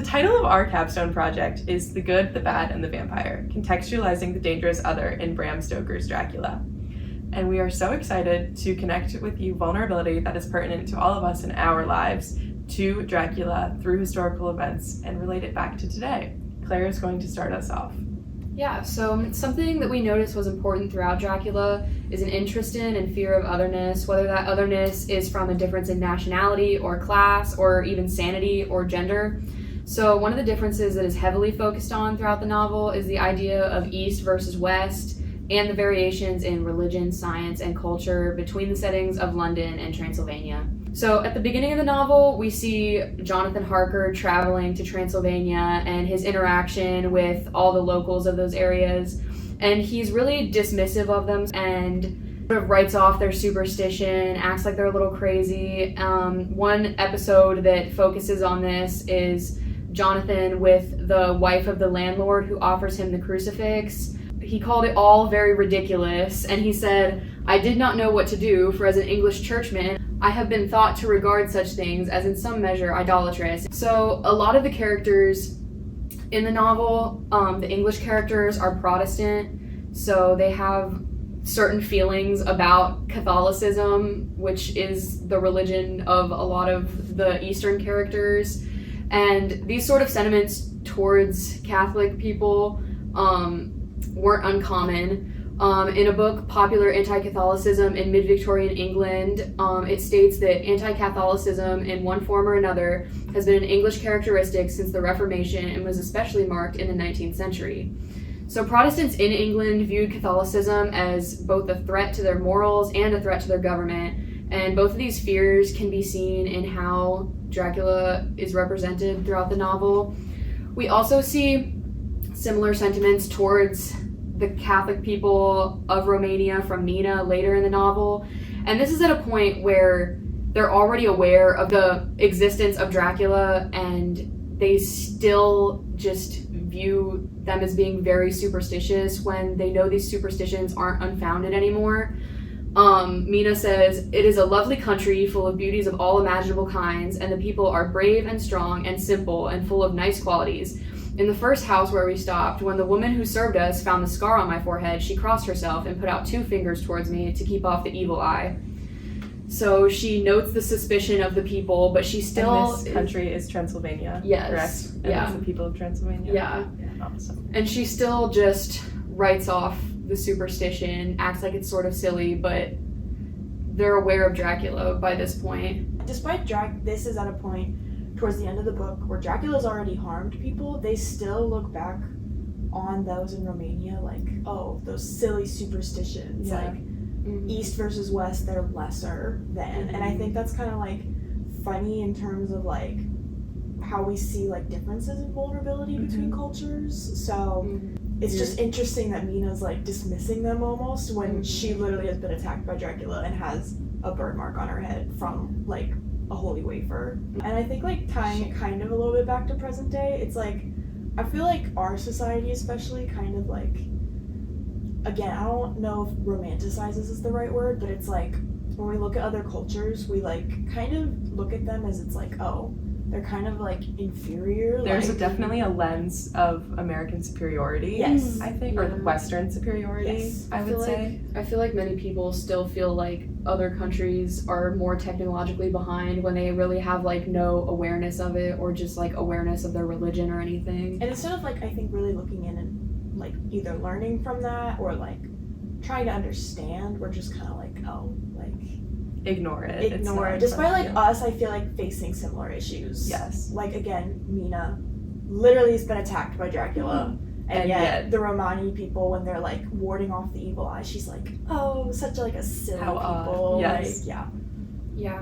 title of our capstone project is The Good, the Bad, and the Vampire, contextualizing the dangerous other in Bram Stoker's Dracula. And we are so excited to connect with you vulnerability that is pertinent to all of us in our lives, to Dracula through historical events, and relate it back to today. Claire is going to start us off. Yeah, so something that we noticed was important throughout Dracula is an interest in and fear of otherness, whether that otherness is from a difference in nationality or class or even sanity or gender. So one of the differences that is heavily focused on throughout the novel is the idea of East versus West and the variations in religion, science, and culture between the settings of London and Transylvania. So at the beginning of the novel, we see Jonathan Harker traveling to Transylvania and his interaction with all the locals of those areas. And he's really dismissive of them and sort of writes off their superstition, acts like they're a little crazy. One episode that focuses on this is Jonathan with the wife of the landlord who offers him the crucifix. He called it all very ridiculous, and he said, "I did not know what to do, for as an English churchman, I have been thought to regard such things as in some measure idolatrous." So a lot of the characters in the novel, the English characters are Protestant, so they have certain feelings about Catholicism, which is the religion of a lot of the Eastern characters. And these sort of sentiments towards Catholic people weren't uncommon. In a book, Popular Anti-Catholicism in Mid-Victorian England, it states that anti-Catholicism in one form or another has been an English characteristic since the Reformation and was especially marked in the 19th century. So Protestants in England viewed Catholicism as both a threat to their morals and a threat to their government, and both of these fears can be seen in how Dracula is represented throughout the novel. We also see similar sentiments towards the Catholic people of Romania from Mina later in the novel. And this is at a point where they're already aware of the existence of Dracula and they still just view them as being very superstitious when they know these superstitions aren't unfounded anymore. Mina says, "It is a lovely country full of beauties of all imaginable kinds, and the people are brave and strong and simple and full of nice qualities. In the first house where we stopped, when the woman who served us found the scar on my forehead, she crossed herself and put out 2 fingers towards me to keep off the evil eye." So she notes the suspicion of the people, but she still... And this country is Transylvania, yes, correct? And it's the people of Transylvania? Yeah. Awesome. And she still just writes off the superstition, acts like it's sort of silly, but they're aware of Dracula by this point. Despite this is at a point towards the end of the book where Dracula's already harmed people, they still look back on those in Romania like, oh, those silly superstitions, like East versus West, they're lesser than. And I think that's kind of like funny in terms of like how we see like differences in vulnerability between cultures. So it's just interesting that Mina's like dismissing them almost when she literally has been attacked by Dracula and has a burn mark on her head from like a holy wafer. And I think like tying it kind of a little bit back to present day, it's like I feel like our society especially kind of like, again, I don't know if romanticizes is the right word, but it's like when we look at other cultures, we like kind of look at them as it's like, oh, they're kind of like inferior. There's like, definitely a lens of American superiority, yes, I think, or Western superiority, yes. I would say. I feel like many people still feel like other countries are more technologically behind when they really have like no awareness of it or just like awareness of their religion or anything. And instead of like, I think really looking in and like either learning from that or like trying to understand, we're just kind of like, oh, like ignore it. Despite like us, I feel like facing similar issues. Yes. Like again, Mina literally has been attacked by Dracula. And yet the Romani people, when they're like warding off the evil eye, she's like, oh, such like a silly people. Yes. Like, Yeah.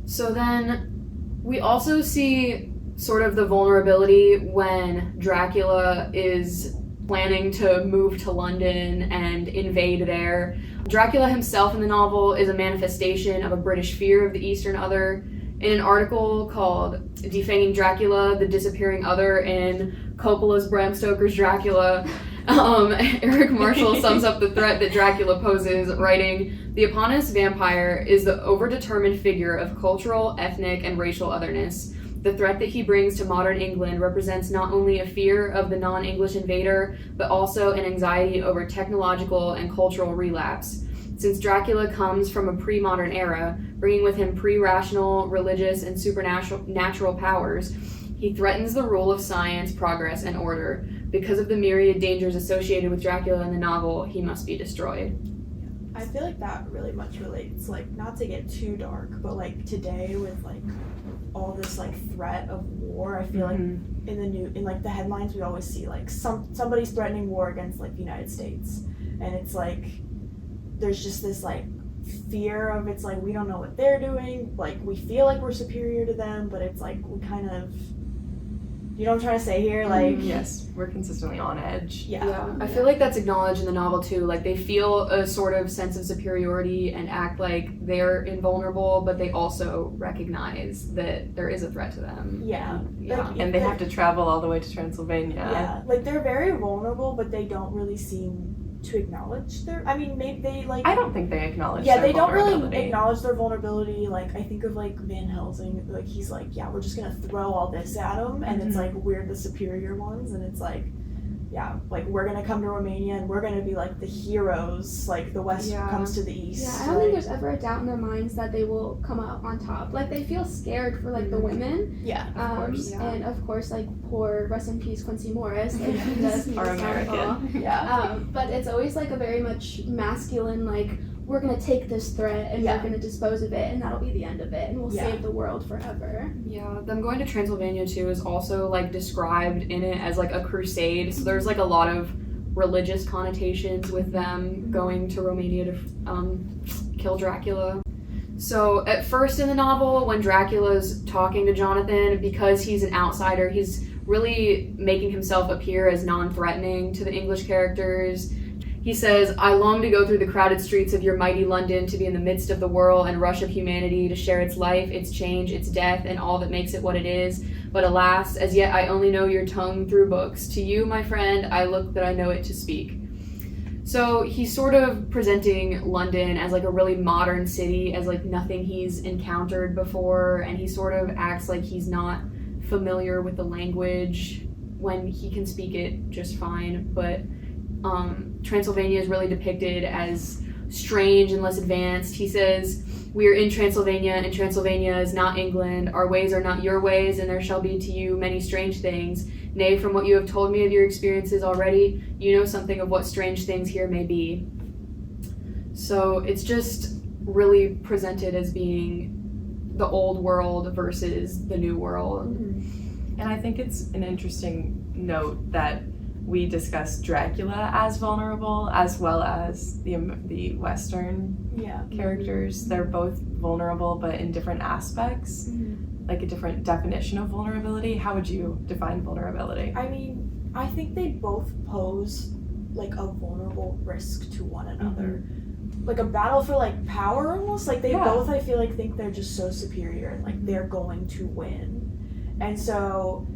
So then we also see sort of the vulnerability when Dracula is planning to move to London and invade there. Dracula himself in the novel is a manifestation of a British fear of the Eastern other. In an article called Defanging Dracula, the Disappearing Other in Coppola's Bram Stoker's Dracula, Eric Marshall sums up the threat that Dracula poses, writing, "The eponymous vampire is the overdetermined figure of cultural, ethnic, and racial otherness. The threat that he brings to modern England represents not only a fear of the non-English invader, but also an anxiety over technological and cultural relapse. Since Dracula comes from a pre-modern era, bringing with him pre-rational, religious, and supernatural powers, he threatens the rule of science, progress, and order. Because of the myriad dangers associated with Dracula in the novel, he must be destroyed. I feel like that really much relates, like, not to get too dark, but like today with like all this like threat of war, I feel like in like the headlines we always see like somebody's threatening war against like the United States, and it's like there's just this like fear of, it's like we don't know what they're doing, like we feel like we're superior to them, but it's like we kind of, you know what I'm trying to say here? Like, yes, we're consistently on edge. Yeah. I feel like that's acknowledged in the novel too. Like they feel a sort of sense of superiority and act like they're invulnerable, but they also recognize that there is a threat to them. Yeah. Like, And they have to travel all the way to Transylvania. Yeah, like they're very vulnerable, but they don't really seem to acknowledge their, I mean, maybe they like, I don't think they acknowledge yeah, their they don't really vulnerability. acknowledge their vulnerability. Like I think of like Van Helsing, like he's like, yeah, we're just gonna throw all this at them, and it's like we're the superior ones, and it's like, yeah, like we're gonna come to Romania and we're gonna be like the heroes, like the West comes to the East. Yeah, I don't think there's ever a doubt in their minds that they will come out on top. Like they feel scared for like the women. Yeah, of course. And of course, like poor rest in peace Quincy Morris, like he does need Our his downfall. American. Yeah. But it's always like a very much masculine, like we're gonna take this threat and we're gonna dispose of it, and that'll be the end of it, and we'll save the world forever. Yeah, them going to Transylvania too is also like described in it as like a crusade. So there's like a lot of religious connotations with them going to Romania to kill Dracula. So at first in the novel, when Dracula's talking to Jonathan, because he's an outsider, he's really making himself appear as non-threatening to the English characters. He says, "I long to go through the crowded streets of your mighty London, to be in the midst of the whirl and rush of humanity, to share its life, its change, its death, and all that makes it what it is. But alas, as yet I only know your tongue through books. To you, my friend, I look that I know it to speak." So he's sort of presenting London as like a really modern city, as like nothing he's encountered before, and he sort of acts like he's not familiar with the language when he can speak it just fine. But Transylvania is really depicted as strange and less advanced. He says, "We are in Transylvania, and Transylvania is not England. Our ways are not your ways, and there shall be to you many strange things. Nay, from what you have told me of your experiences already, you know something of what strange things here may be." So it's just really presented as being the old world versus the new world. And I think it's an interesting note that we discuss Dracula as vulnerable, as well as the Western characters. They're both vulnerable, but in different aspects, like a different definition of vulnerability. How would you define vulnerability? I mean, I think they both pose like a vulnerable risk to one another. Like a battle for like power almost. Like they both, I feel like, think they're just so superior and like they're going to win. And so,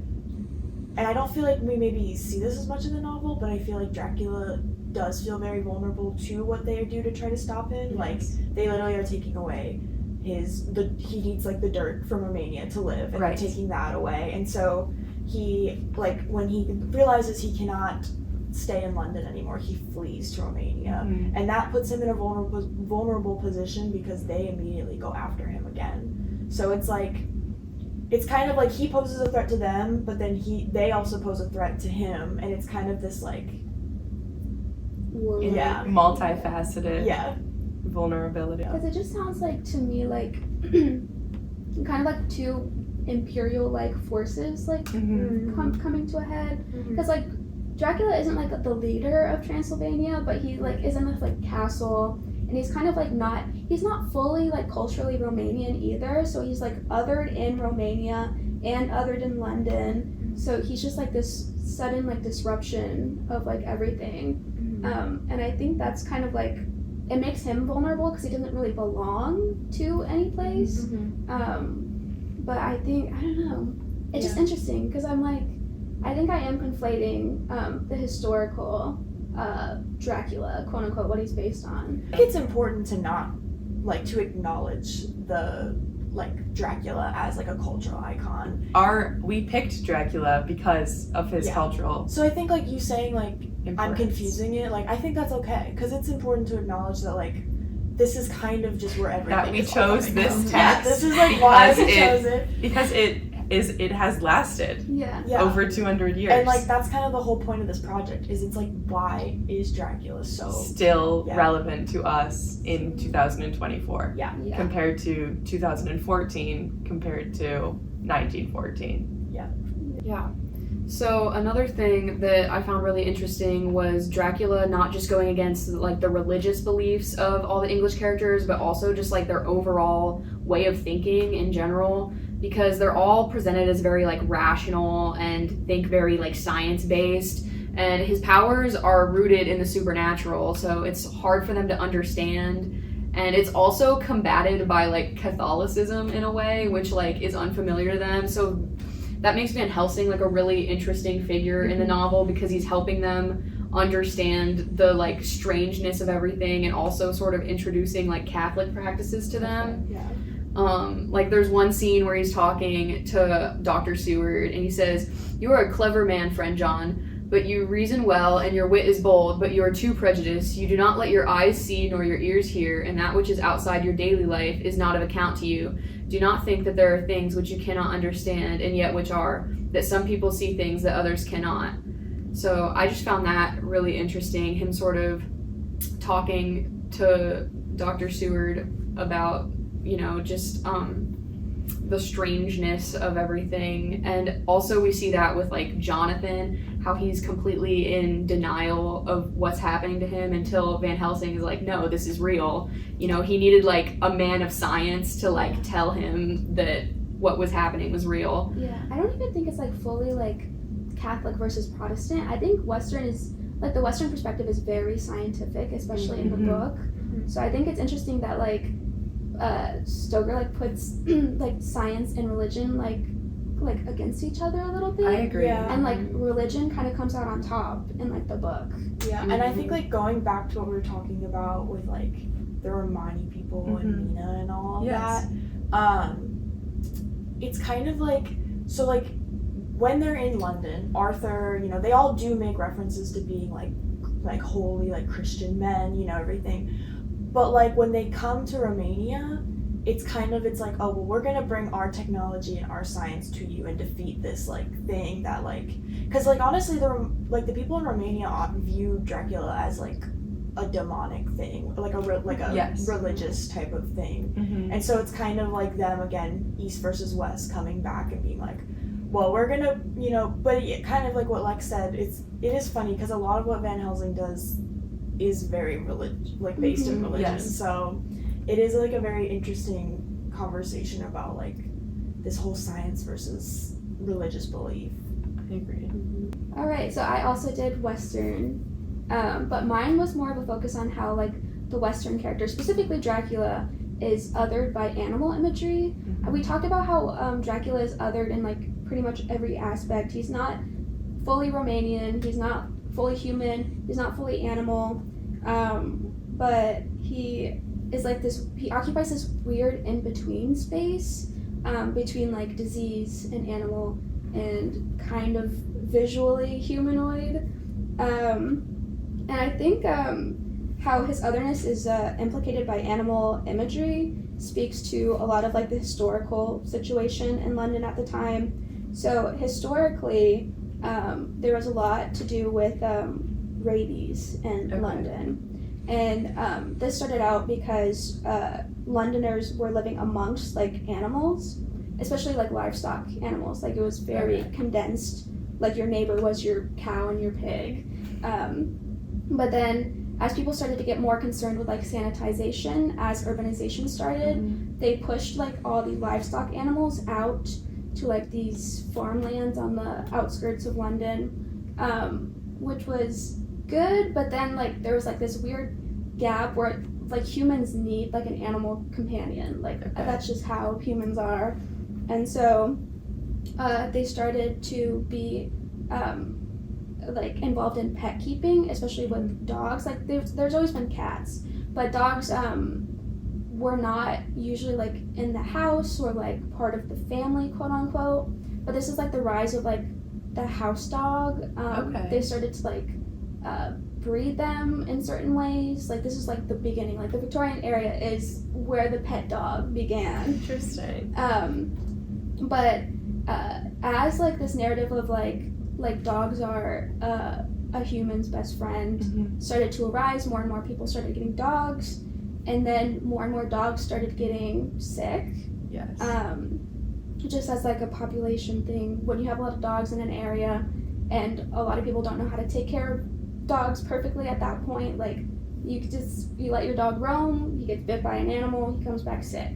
and I don't feel like we maybe see this as much in the novel, but I feel like Dracula does feel very vulnerable to what they do to try to stop him. Like they literally are taking away he needs like the dirt from Romania to live, and they're taking that away. And so he, like when he realizes he cannot stay in London anymore, he flees to Romania, and that puts him in a vulnerable position because they immediately go after him again. So it's like, it's kind of like he poses a threat to them, but then they also pose a threat to him, and it's kind of this like multifaceted vulnerability. Because it just sounds like to me like kind of like two imperial like forces like coming to a head. Because like Dracula isn't like the leader of Transylvania, but he like is in this like castle, and he's kind of like he's not fully like culturally Romanian either, so he's like othered in Romania and othered in London, so he's just like this sudden like disruption of like everything. And I think that's kind of like, it makes him vulnerable because he doesn't really belong to any place. But I think, I don't know, it's just interesting because I'm like, I think I am conflating the historical Dracula, quote unquote, what he's based on. I think it's important to not, like, to acknowledge the like Dracula as like a cultural icon. We picked Dracula because of his cultural. So I think like you saying like importance. I'm confusing it, like I think that's okay because it's important to acknowledge that like this is kind of just where everything That we is all chose coming this from. text. Yeah, this is like why we chose it. Because it has lasted Yeah. over 200 years. And like that's kind of the whole point of this project is it's like why is Dracula so still relevant to us in 2024 yeah. compared to 2014 compared to 1914. Yeah. So another thing that I found really interesting was Dracula not just going against like the religious beliefs of all the English characters, but also just like their overall way of thinking in general, because they're all presented as very like rational and think very like science based, and his powers are rooted in the supernatural, so it's hard for them to understand. And it's also combated by like Catholicism in a way, which like is unfamiliar to them. So that makes Van Helsing like a really interesting figure in the novel because he's helping them understand the like strangeness of everything and also sort of introducing like Catholic practices to them. Yeah. Like there's one scene where he's talking to Dr. Seward and he says, "You are a clever man, friend John, but you reason well and your wit is bold, but you are too prejudiced. You do not let your eyes see nor your ears hear, and that which is outside your daily life is not of account to you. Do not think that there are things which you cannot understand and yet which are, that some people see things that others cannot." So I just found that really interesting, him sort of talking to Dr. Seward about, you know, just the strangeness of everything. And also we see that with like Jonathan, how he's completely in denial of what's happening to him until Van Helsing is like, no, this is real. You know, he needed like a man of science to like tell him that what was happening was real. Yeah, I don't even think it's like fully like Catholic versus Protestant. I think Western is like the Western perspective is very scientific, especially in the book. So I think it's interesting that like Stoker like puts like science and religion like against each other a little bit. I agree. Yeah. And like religion kind of comes out on top in like the book. Yeah, and I think like going back to what we were talking about with like the Romani people and Mina and all of that, it's kind of like, so like when they're in London, Arthur, you know, they all do make references to being like holy, like Christian men, you know, everything. But like when they come to Romania, it's like, oh well, we're gonna bring our technology and our science to you and defeat this like thing that like, because like honestly the people in Romania view Dracula as like a demonic thing, like a religious type of thing. And so it's kind of like them again, East versus West, coming back and being like, well, we're gonna, you know, but it kind of like what Lex said, it is funny because a lot of what Van Helsing does is very based in religion. Yes. So it is like a very interesting conversation about like this whole science versus religious belief. I agree. All right, so I also did Western, but mine was more of a focus on how like the Western character, specifically Dracula, is othered by animal imagery. We talked about how Dracula is othered in like pretty much every aspect. He's not fully Romanian, he's not fully human, he's not fully animal, but he is like this, he occupies this weird in-between space between like disease and animal and kind of visually humanoid. And I think how his otherness is implicated by animal imagery speaks to a lot of like the historical situation in London at the time. So historically, there was a lot to do with rabies in London. And this started out because Londoners were living amongst like animals, especially like livestock animals. Like it was very condensed, like your neighbor was your cow and your pig. But then as people started to get more concerned with like sanitization, as urbanization started, they pushed like all the livestock animals out to like these farmlands on the outskirts of London, which was good, but then like there was like this weird gap where like humans need like an animal companion, like that's just how humans are. And so they started to be like involved in pet keeping, especially with dogs. Like there's always been cats, but dogs were not usually like in the house or like part of the family, quote unquote. But this is like the rise of like the house dog. They started to like breed them in certain ways. Like this is like the beginning. Like the Victorian area is where the pet dog began. Interesting. But as like this narrative of like dogs are a human's best friend started to arise, more and more people started getting dogs, and then more and more dogs started getting sick. Yes. Just as like a population thing, when you have a lot of dogs in an area and a lot of people don't know how to take care of dogs perfectly at that point, like you let your dog roam, he gets bit by an animal, he comes back sick.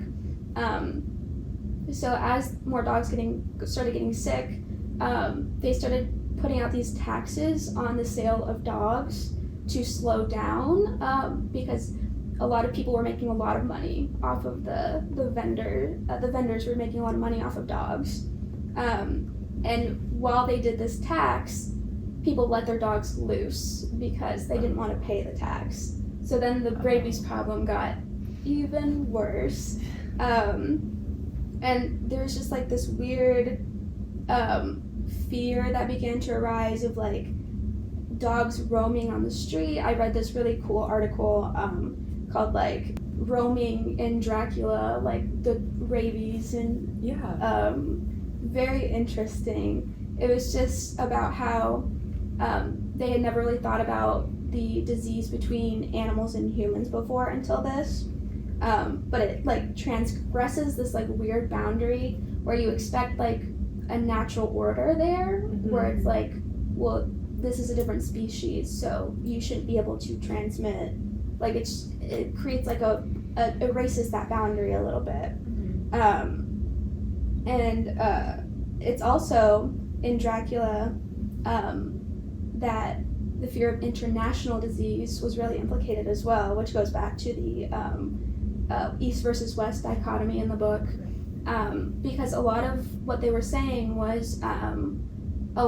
So as more dogs started getting sick, they started putting out these taxes on the sale of dogs to slow down, because a lot of people were making a lot of money off of the vendors were making a lot of money off of dogs. And while they did this tax, people let their dogs loose because they didn't want to pay the tax. So then the rabies problem got even worse. And there's just like this weird fear that began to arise of like dogs roaming on the street. I read this really cool article called like Roaming in Dracula, like the rabies, and very interesting. It was just about how they had never really thought about the disease between animals and humans before until this. But it like transgresses this like weird boundary where you expect like a natural order there, where it's like, well, this is a different species, so you shouldn't be able to transmit. Like it creates like erases that boundary a little bit. And it's also in Dracula that the fear of international disease was really implicated as well, which goes back to the East versus West dichotomy in the book, because a lot of what they were saying was,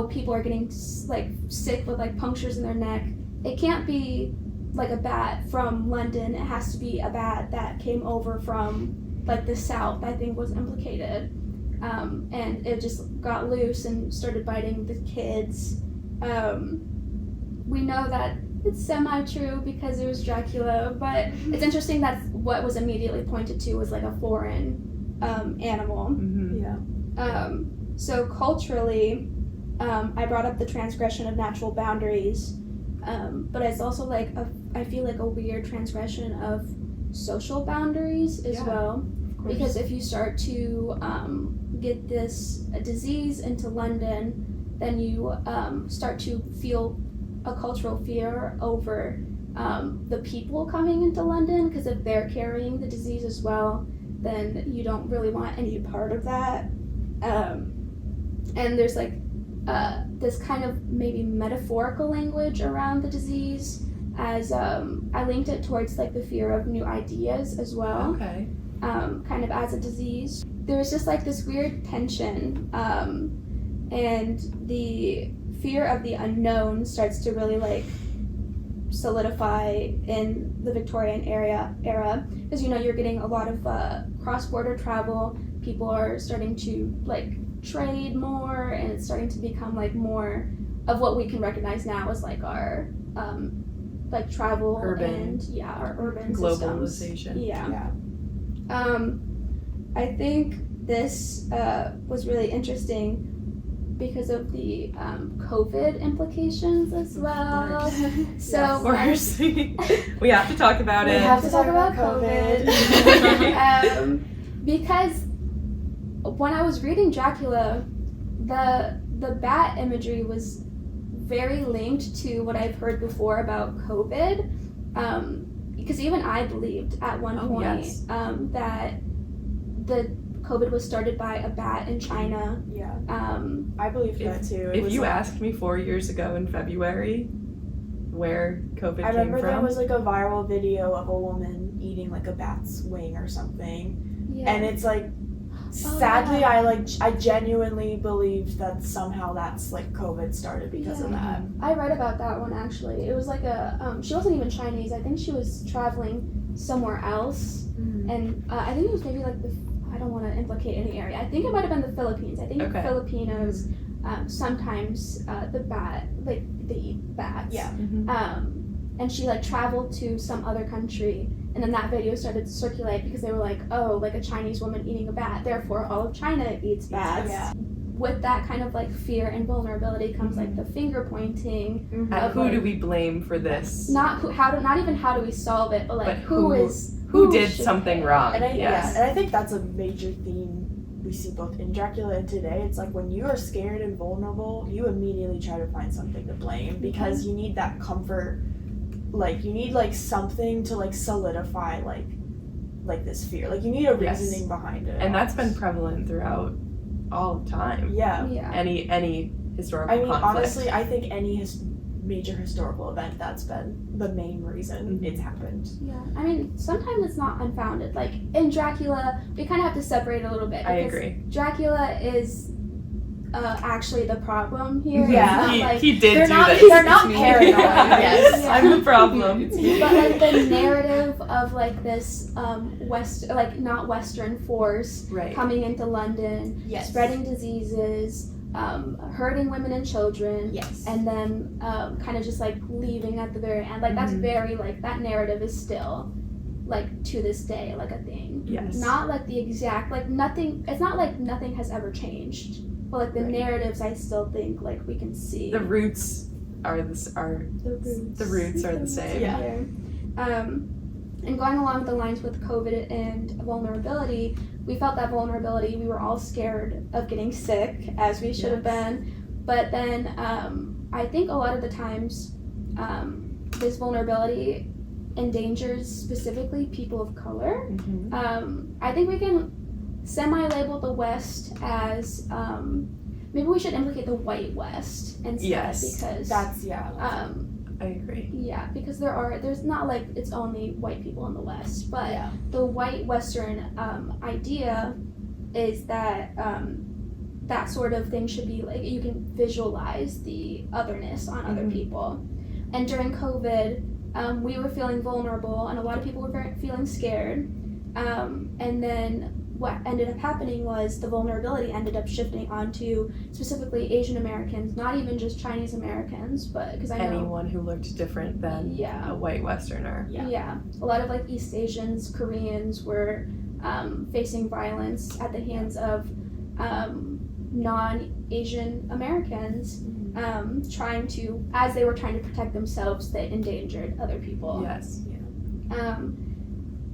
people are getting like sick with like punctures in their neck. It can't be like a bat from London. It has to be a bat that came over from like the South, I think, was implicated, and it just got loose and started biting the kids. We know that it's semi-true because it was Dracula, but it's interesting that what was immediately pointed to was like a foreign animal. So culturally, I brought up the transgression of natural boundaries, but it's also like I feel like a weird transgression of social boundaries as well, because if you start to get this disease into London, then you start to feel a cultural fear over the people coming into London, because if they're carrying the disease as well, then you don't really want any part of that. And there's like this kind of maybe metaphorical language around the disease, as I linked it towards like the fear of new ideas as well. Kind of as a disease. There was just like this weird tension, and the fear of the unknown starts to really like solidify in the Victorian era, because you're getting a lot of cross-border travel. People are starting to like trade more, and it's starting to become like more of what we can recognize now as like our like travel urban, and our urban globalization systems. I think this was really interesting because of the COVID implications as well. So of course. We have to talk about it. We have to talk about COVID. Because when I was reading Dracula, the bat imagery was very linked to what I've heard before about COVID. Because even I believed at one point that the COVID was started by a bat in China. I believe that too. If you asked me 4 years ago in February where COVID came from, I remember there was like a viral video of a woman eating like a bat's wing or something, and it's like, sadly, I genuinely believed that somehow that's like COVID started because of that. I read about that one actually. It was like she wasn't even Chinese. I think she was traveling somewhere else, and I think it was maybe like I don't want to implicate any area. I think it might have been the Philippines. I think Filipinos sometimes they eat bats. Yeah. And she like traveled to some other country, and then that video started to circulate because they were like, oh, like a Chinese woman eating a bat, therefore all of China eats bats. Yeah. With that kind of like fear and vulnerability comes like the finger pointing. And who do we blame for this? Not even how do we solve it, but like who did should something pay? wrong? And Yes. and I think that's a major theme we see both in Dracula and today. It's like when you are scared and vulnerable, you immediately try to find something to blame because you need that comfort. Like you need like something to like solidify like this fear. Like you need a reasoning behind it. And that's been prevalent throughout all time. Yeah. Any historical conflict. Honestly, I think any major historical event, that's been the main reason it's happened. Yeah, I mean, sometimes it's not unfounded. Like in Dracula, we kind of have to separate a little bit. I agree. Dracula is actually the problem here. Yeah. He did do this. They're not paranoid. Yes, Yeah. I'm the problem. But like the narrative of like this not Western force coming into London, spreading diseases, hurting women and children, and then kind of just like leaving at the very end. Like that's very like that narrative is still like to this day like a thing. Yes. Not like the exact like nothing. It's not like nothing has ever changed. But like the narratives, I still think like we can see The roots are the same. Yeah. And going along the lines with COVID and vulnerability, we felt that vulnerability. We were all scared of getting sick, as we should have been. But then I think a lot of the times this vulnerability endangers specifically people of color. I think we can semi-label the West as maybe we should implicate the white West instead because that's I agree. Yeah, because there's not like it's only white people in the West, but the white Western idea is that that sort of thing should be like you can visualize the otherness on other people. And during COVID, we were feeling vulnerable, and a lot of people were feeling scared. And then what ended up happening was the vulnerability ended up shifting onto specifically Asian Americans, not even just Chinese Americans, but because I know anyone who looked different than a white Westerner. Yeah, a lot of like East Asians, Koreans were facing violence at the hands of non-Asian Americans, as they were trying to protect themselves, they endangered other people. Yes.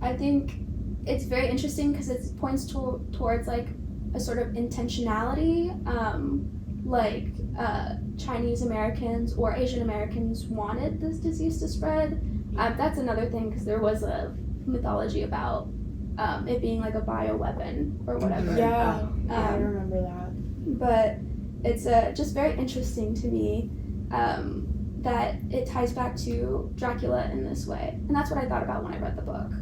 I think it's very interesting because it points towards like a sort of intentionality, Chinese Americans or Asian Americans wanted this disease to spread. That's another thing because there was a mythology about it being like a bioweapon or whatever. I remember that. But it's just very interesting to me that it ties back to Dracula in this way, and that's what I thought about when I read the book.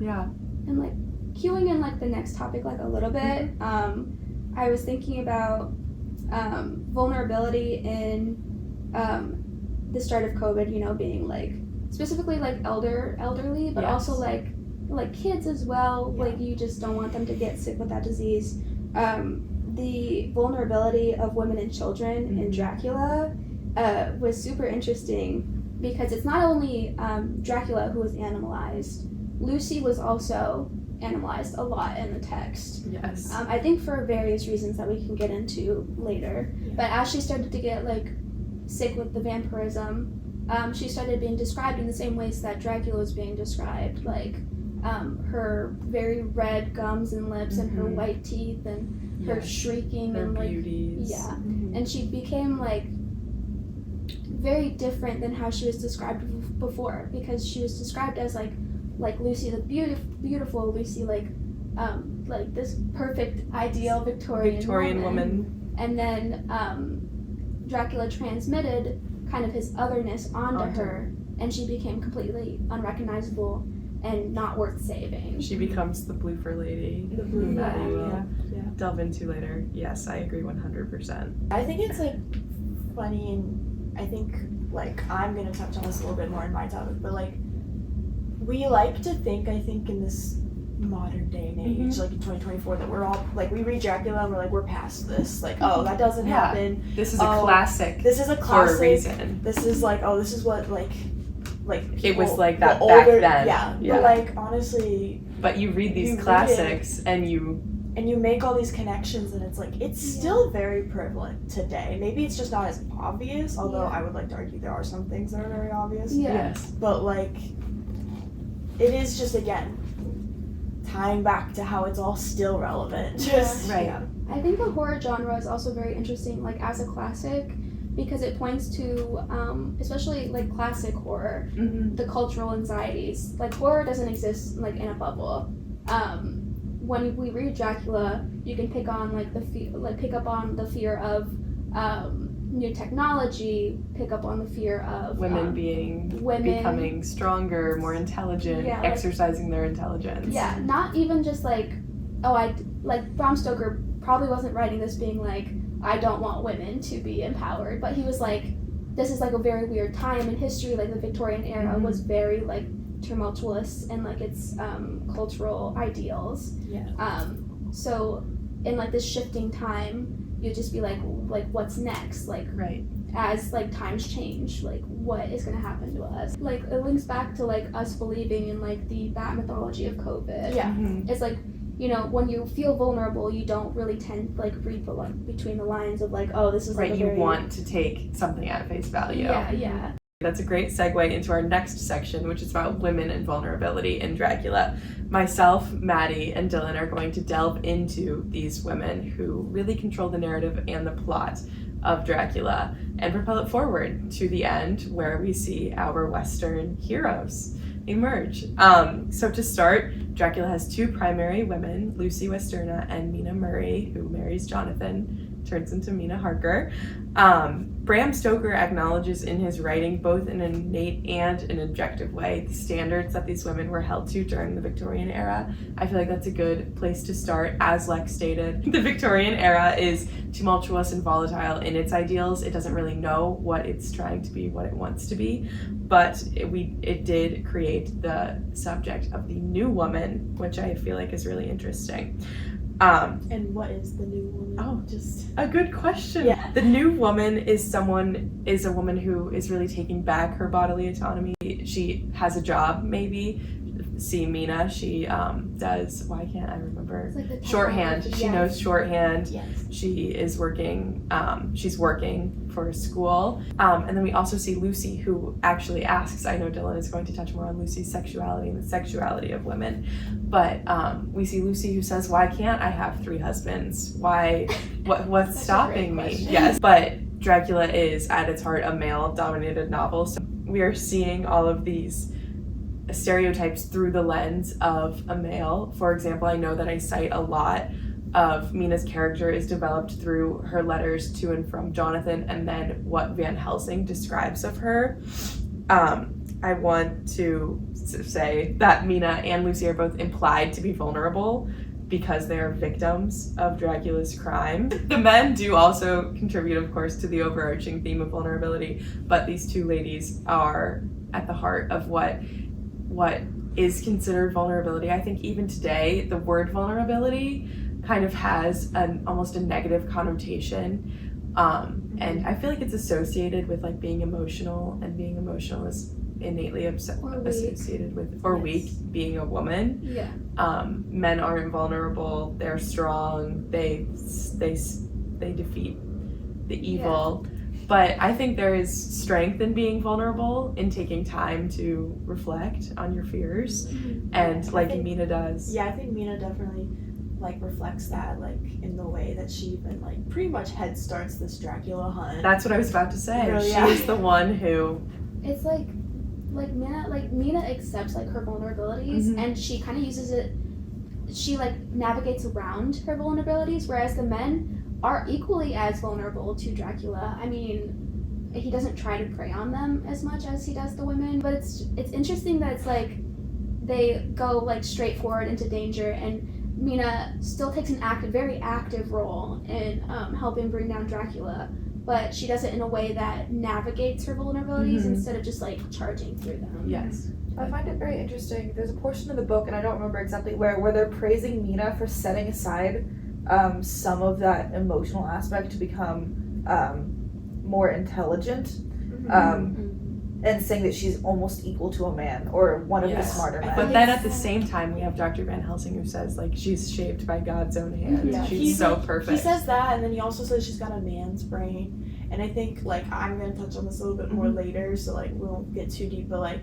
Yeah. And like queuing in like the next topic like a little bit, I was thinking about vulnerability in the start of COVID, being like specifically like elderly, but also like kids as well. Like you just don't want them to get sick with that disease. The vulnerability of women and children in Dracula was super interesting because it's not only Dracula who was animalized. Lucy was also animalized a lot in the text. Yes. I think for various reasons that we can get into later. But as she started to get like sick with the vampirism, she started being described in the same ways that Dracula was being described, like her very red gums and lips and her white teeth and her shrieking her and like beauties. And she became like very different than how she was described before, because she was described as like Lucy the beautiful Lucy, like this perfect ideal Victorian woman. And then Dracula transmitted kind of his otherness onto her, and she became completely unrecognizable and not worth saving. She becomes the Bloofer lady. The Bloofer Maddie will yeah. delve into later. Yes, I agree 100%. I think it's like funny, and I think like I'm gonna touch on this a little bit more in my topic, but like we like to think, I think in this modern day and age, like in 2024, that we're all like, we read Dracula and we're like, we're past this. Like, oh, that doesn't happen. This is a classic. This is a for classic. a reason. This is like, oh, this is what like It was like that older, back then. Yeah. But like honestly. But you read these classics and you make all these connections, and it's like, it's still very prevalent today. Maybe it's just not as obvious, although I would like to argue there are some things that are very obvious. Yes. But like, it is just, again, tying back to how it's all still relevant. Just right. Yeah. I think the horror genre is also very interesting, like as a classic, because it points to, especially like classic horror, the cultural anxieties. Like horror doesn't exist like in a bubble. When we read Dracula, you can pick on pick up on the fear of new technology, pick up on the fear of women becoming stronger, more intelligent, exercising their intelligence. Yeah, not even just like, Bram Stoker probably wasn't writing this being like, I don't want women to be empowered, but he was like, this is like a very weird time in history, like the Victorian era was very like tumultuous and like its cultural ideals. So in like this shifting time, you'd just be like what's next, like as like times change, like what is going to happen to us. Like it links back to like us believing in like the bat mythology of COVID. It's like, you know, when you feel vulnerable, you don't really tend to like read between the lines of like, oh, this is like you want to take something at face value. Yeah. That's a great segue into our next section, which is about women and vulnerability in Dracula. Myself, Maddie, and Dylan are going to delve into these women who really control the narrative and the plot of Dracula and propel it forward to the end where we see our Western heroes emerge. So to start, Dracula has two primary women, Lucy Westerna and Mina Murray, who marries Jonathan, turns into Mina Harker. Bram Stoker acknowledges in his writing, both in an innate and an objective way, the standards that these women were held to during the Victorian era. I feel like that's a good place to start. As Lex stated, the Victorian era is tumultuous and volatile in its ideals. It doesn't really know what it's trying to be, what it wants to be, but it did create the subject of the new woman, which I feel like is really interesting. And what is the new woman? Oh, just a good question. Yeah. The new woman is a woman who is really taking back her bodily autonomy. She has a job, maybe. See Mina, she does, why can't I remember? Like shorthand. She knows shorthand. Yes. She is working, she's working for school. And then we also see Lucy, who actually asks, I know Dylan is going to touch more on Lucy's sexuality and the sexuality of women, but we see Lucy who says, why can't I have 3 husbands? Why, what's stopping me? Yes, but Dracula is at its heart a male-dominated novel, so we are seeing all of these stereotypes through the lens of a male. For example, I know that I cite a lot of Mina's character is developed through her letters to and from Jonathan, and then what Van Helsing describes of her. I want to say that Mina and Lucy are both implied to be vulnerable because they are victims of Dracula's crime. The men do also contribute, of course, to the overarching theme of vulnerability, but these two ladies are at the heart of what is considered vulnerability. I think even today, the word vulnerability kind of has almost a negative connotation. And I feel like it's associated with like being emotional, and being emotional is innately associated with, or weak, being a woman. Yeah. Men aren't vulnerable, they're strong, they defeat the evil. Yeah. But I think there is strength in being vulnerable, in taking time to reflect on your fears, and Mina does. Yeah, I think Mina definitely like reflects that, like in the way that she even like pretty much head starts this Dracula hunt. That's what I was about to say. Really, she is the one who. It's like Mina accepts like her vulnerabilities, and she kind of uses it. She like navigates around her vulnerabilities, whereas the men are equally as vulnerable to Dracula. I mean, he doesn't try to prey on them as much as he does the women, but it's interesting that it's like they go like straight forward into danger, and Mina still takes an very active role in helping bring down Dracula, but she does it in a way that navigates her vulnerabilities Mhm. instead of just like charging through them. Yes. I find it very interesting. There's a portion of the book, and I don't remember exactly where they're praising Mina for setting aside some of that emotional aspect to become more intelligent, and saying that she's almost equal to a man or one of the Yes. smarter men. But then at the same time, we have Dr. Van Helsing who says, like, she's shaped by God's own hand. Yeah, She's he's so like- perfect. He says that, and then he also says she's got a man's brain. And I think, like, I'm going to touch on this a little bit more later, so, like, we won't get too deep. But, like,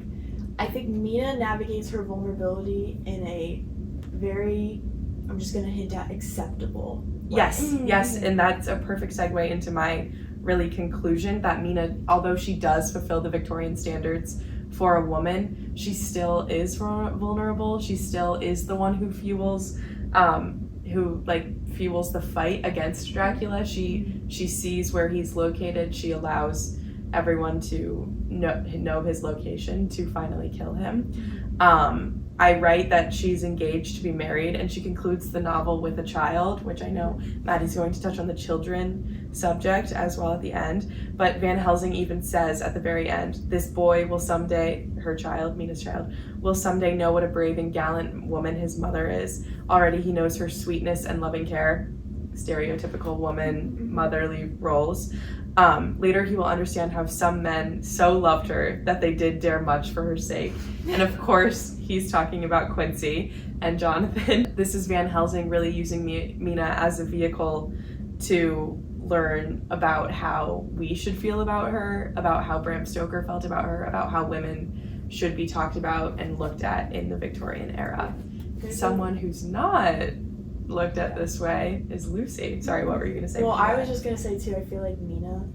I think Mina navigates her vulnerability in a very, I'm just going to hint at, acceptable way. Yes, and that's a perfect segue into my really conclusion that Mina, although she does fulfill the Victorian standards for a woman, she still is vulnerable. She still is the one who fuels the fight against Dracula. She sees where he's located. She allows everyone to know his location to finally kill him. I write that she's engaged to be married, and she concludes the novel with a child, which I know Maddie's going to touch on the children subject as well at the end. But Van Helsing even says at the very end, this boy will someday, her child, Mina's child, will someday know what a brave and gallant woman his mother is. Already he knows her sweetness and loving care, stereotypical woman, motherly roles. Later he will understand how some men so loved her that they did dare much for her sake. And of course, he's talking about Quincy and Jonathan. This is Van Helsing really using Mina as a vehicle to learn about how we should feel about her, about how Bram Stoker felt about her, about how women should be talked about and looked at in the Victorian era. Someone who's not looked at this way is Lucy. Sorry, what were you gonna say? Well, I was just going to say, too, I feel like Mina,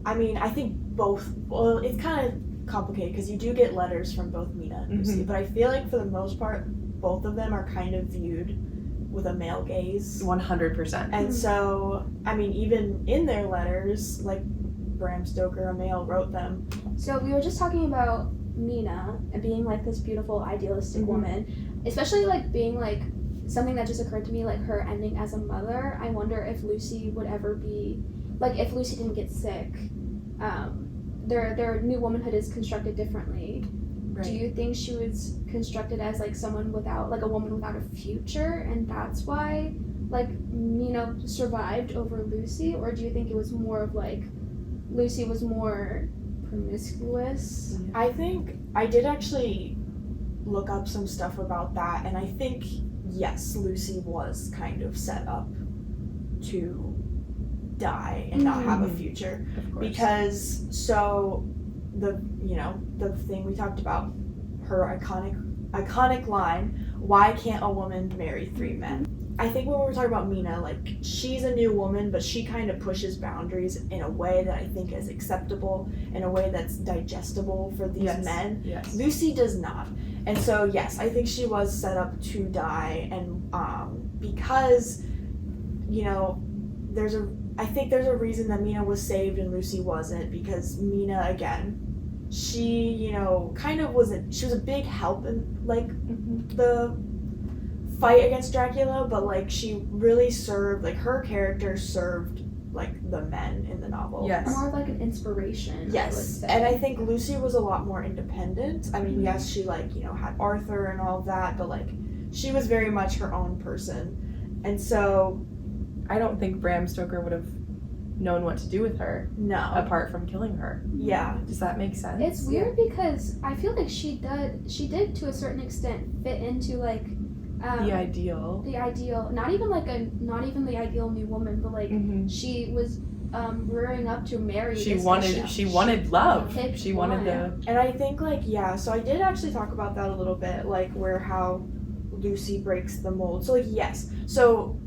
I mean, I think both, well, it's kind of complicated because you do get letters from both Mina and Lucy, but I feel like for the most part, both of them are kind of viewed with a male gaze. 100%. And so, I mean, even in their letters, like Bram Stoker, a male, wrote them. So we were just talking about Mina and being like this beautiful idealistic woman, especially like being like something that just occurred to me, like her ending as a mother. I wonder if Lucy would ever be, like if Lucy didn't get sick, their new womanhood is constructed differently. Right. Do you think she was constructed as like someone without, like a woman without a future, and that's why like Mina survived over Lucy? Or do you think it was more of like Lucy was more promiscuous? I think I did actually look up some stuff about that, and I think, yes, Lucy was kind of set up to die and not have a future. Of course. Because, so, the thing we talked about, her iconic line, why can't a woman marry 3 men? I think when we were talking about Mina, like, she's a new woman, but she kind of pushes boundaries in a way that I think is acceptable, in a way that's digestible for these men. Yes. Lucy does not. And so, yes, I think she was set up to die, and because, I think there's a reason that Mina was saved and Lucy wasn't, because Mina, again, she, she was a big help in, like, the fight against Dracula, but, like, she really served, like, her character served, like, the men in the novel. Yes. More of like an inspiration, I would Yes, say. and I think Lucy was a lot more independent. I mean, yes, she, like, had Arthur and all of that, but, like, she was very much her own person. And so, I don't think Bram Stoker would have known what to do with her no. apart from killing her. Yeah. Does that make sense? It's weird because I feel like she did to a certain extent fit into like the ideal. the ideal, not even the ideal new woman, but like she was rearing up to marry. She this wanted guy. she wanted love. picked She wanted one. the And I think, like, so I did actually talk about that a little bit, like, how Lucy breaks the mold. So, like, yes. So,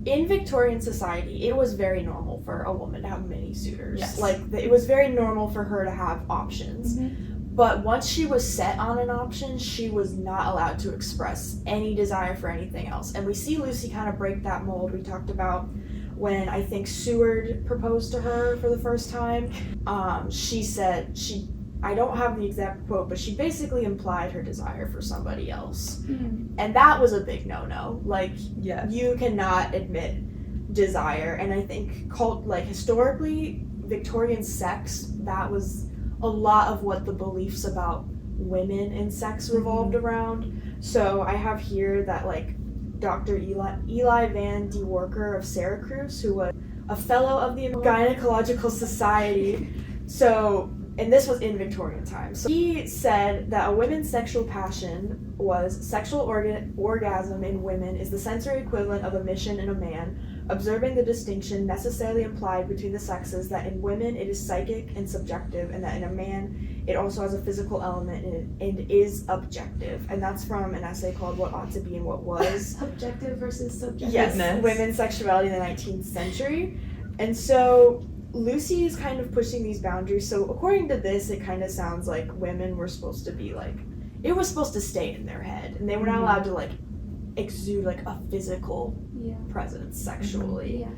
in Victorian society, it was very normal for a woman to have many suitors. Yes. Like, it was very normal for her to have options. But once she was set on an option, she was not allowed to express any desire for anything else. And we see Lucy kind of break that mold. We talked about when I think Seward proposed to her for the first time. She said, I don't have the exact quote, but she basically implied her desire for somebody else. And that was a big no-no. Like, yes. you cannot admit desire. And I think historically, Victorian sex, that was a lot of what the beliefs about women and sex revolved around. So I have here that Dr. Eli Van de Worker of Syracuse, who was a fellow of the Gynecological Society. So, and this was in Victorian times. So he said that a woman's sexual passion was sexual orgasm in women is the sensory equivalent of emission in a man, observing the distinction necessarily implied between the sexes that in women it is psychic and subjective, and that in a man it also has a physical element and is objective. And that's from an essay called What Ought to Be and What Was. Objective versus subjective. Yes, women's sexuality in the 19th century. And so Lucy is kind of pushing these boundaries. So according to this, it kind of sounds like women were supposed to be it was supposed to stay in their head, and they were not allowed to exude a physical presence sexually. Yeah.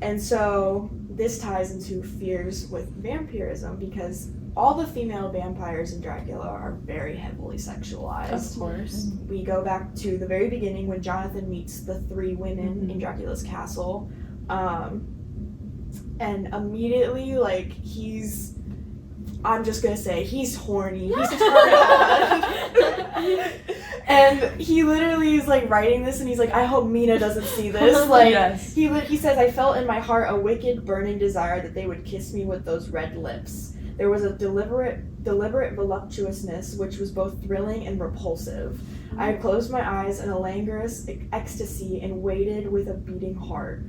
And so this ties into fears with vampirism, because all the female vampires in Dracula are very heavily sexualized. Of course. We go back to the very beginning when Jonathan meets the 3 women in Dracula's castle. And immediately, I'm just gonna say, he's horny. He's turned on. And he literally is writing this, and he's I hope Mina doesn't see this. Yes. He says, I felt in my heart a wicked burning desire that they would kiss me with those red lips. There was a deliberate voluptuousness which was both thrilling and repulsive. I had closed my eyes in a languorous ecstasy and waited with a beating heart.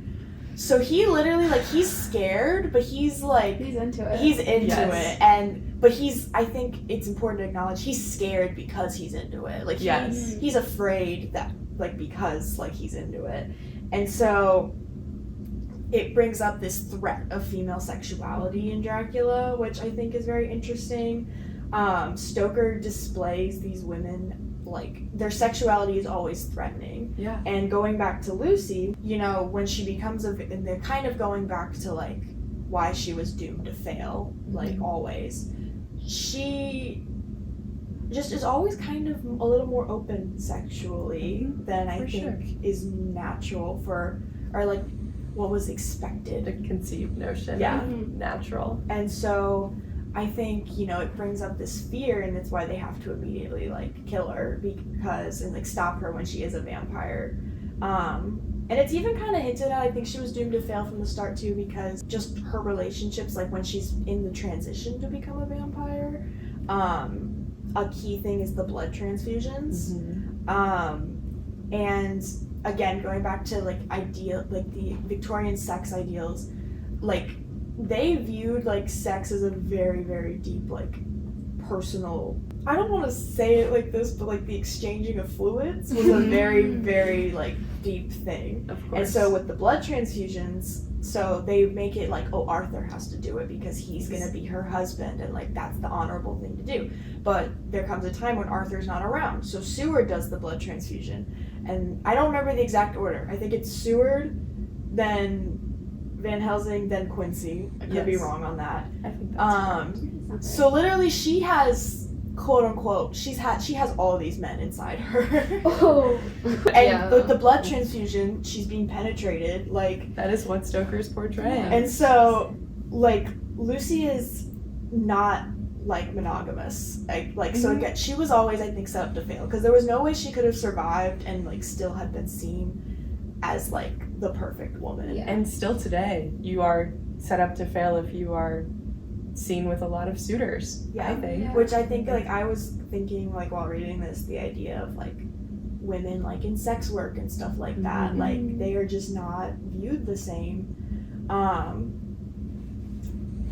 So he literally, he's scared, but he's he's into it. He's into it, but I think it's important to acknowledge he's scared because he's into it. He's afraid that, because, he's into it. And so it brings up this threat of female sexuality in Dracula, which I think is very interesting. Stoker displays these women their sexuality is always threatening. Yeah. And going back to Lucy, when she becomes and they're kind of going back to why she was doomed to fail, always. She just is always kind of a little more open sexually than I think is natural or what was expected. The conceived notion of natural. And so I think, it brings up this fear, and it's why they have to immediately, kill her and stop her when she is a vampire. And it's even kind of hinted at, I think she was doomed to fail from the start, too, because just her relationships, when she's in the transition to become a vampire, a key thing is the blood transfusions. And, again, going back to, the Victorian sex ideals, they viewed sex as a very, very deep personal, I don't want to say it like this, but the exchanging of fluids was a very, very deep thing. Of course. And so with the blood transfusions, so they make it Arthur has to do it because he's gonna be her husband, and that's the honorable thing to do. But there comes a time when Arthur's not around, so Seward does the blood transfusion, and I don't remember the exact order. I think it's Seward, then Van Helsing, then Quincy. I could be wrong on that. I think that's right. So literally she has, quote unquote, she has all these men inside her. Oh. And the blood transfusion, she's being penetrated, that is what Stoker's portraying. And so Lucy is not monogamous. So again, she was always, I think, set up to fail, because there was no way she could have survived and still have been seen as the perfect woman. Yeah. And still today, you are set up to fail if you are seen with a lot of suitors. Yeah, I think. Yeah. Which I think I was thinking while reading this, the idea of women in sex work and stuff like that, they are just not viewed the same.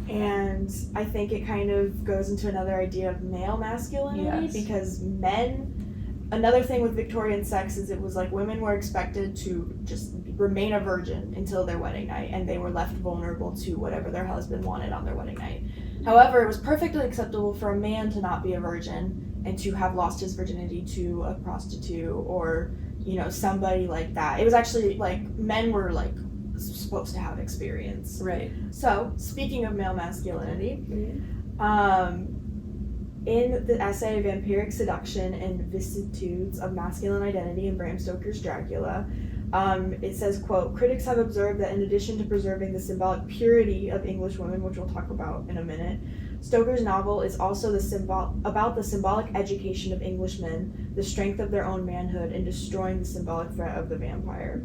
And I think it kind of goes into another idea of male masculinity, because another thing with Victorian sex is it was women were expected to just remain a virgin until their wedding night, and they were left vulnerable to whatever their husband wanted on their wedding night. However, it was perfectly acceptable for a man to not be a virgin and to have lost his virginity to a prostitute or, somebody like that. It was actually men were supposed to have experience. Right. So, speaking of male masculinity, in the essay Vampiric Seduction and Vicissitudes of Masculine Identity in Bram Stoker's Dracula, It says, quote, critics have observed that in addition to preserving the symbolic purity of English women, which we'll talk about in a minute, Stoker's novel is also about the symbolic education of Englishmen, the strength of their own manhood, and destroying the symbolic threat of the vampire.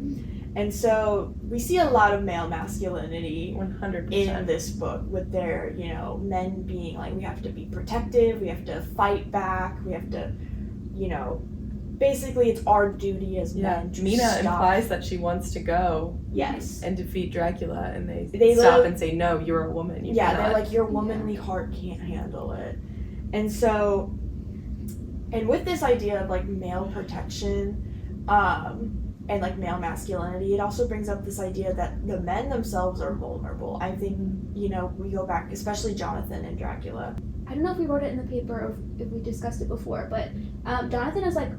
And so we see a lot of male masculinity 100%. in this book with their, men being like, we have to be protective, we have to fight back, we have to, basically it's our duty as men to Mina stop. implies that she wants to go Yes. and defeat Dracula, and they stop literally- and say, no, you're a woman. You Yeah, cannot. they're like, your womanly heart can't handle it. And so, and with this idea of like male protection, and like male masculinity, it also brings up this idea that the men themselves are vulnerable. I think, we go back, especially Jonathan and Dracula. I don't know if we wrote it in the paper or if we discussed it before, but Jonathan is like,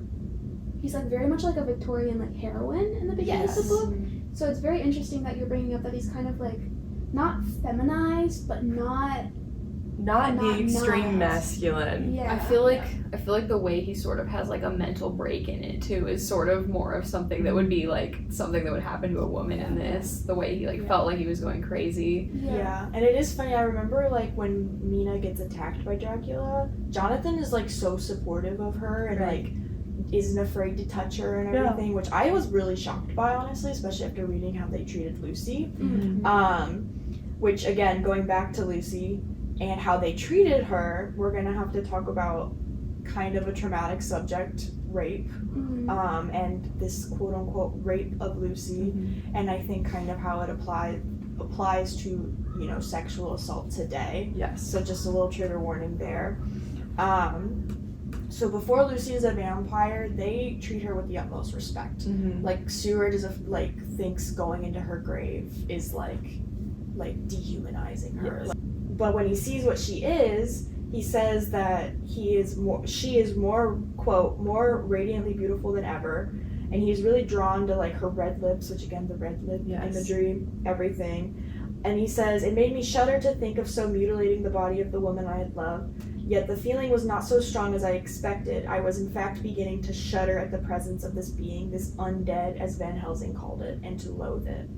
he's like very much like a Victorian like heroine in the beginning of the book. So it's very interesting that you're bringing up that he's kind of like not feminized, but not the extreme not. masculine. Yeah. I feel like the way he sort of has like a mental break in it too is sort of more of something that would be like something that would happen to a woman in this. The way he like felt like he was going crazy. Yeah, and it is funny. I remember like when Mina gets attacked by Dracula, Jonathan is like so supportive of her and like isn't afraid to touch her and everything, which I was really shocked by, honestly, especially after reading how they treated Lucy. Which again, going back to Lucy and how they treated her, we're gonna have to talk about kind of a traumatic subject, rape, and this quote unquote rape of Lucy, and I think kind of how it applies to sexual assault today. Yes. So just a little trigger warning there. So before Lucy is a vampire, they treat her with the utmost respect. Like Seward thinks going into her grave is like dehumanizing her. Yes. But when he sees what she is, he says that she is more, quote, more radiantly beautiful than ever. And he's really drawn to like her red lips, which again, the red lip imagery, everything. And he says, it made me shudder to think of so mutilating the body of the woman I had loved. Yet the feeling was not so strong as I expected. I was in fact beginning to shudder at the presence of this being, this undead, as Van Helsing called it, and to loathe it.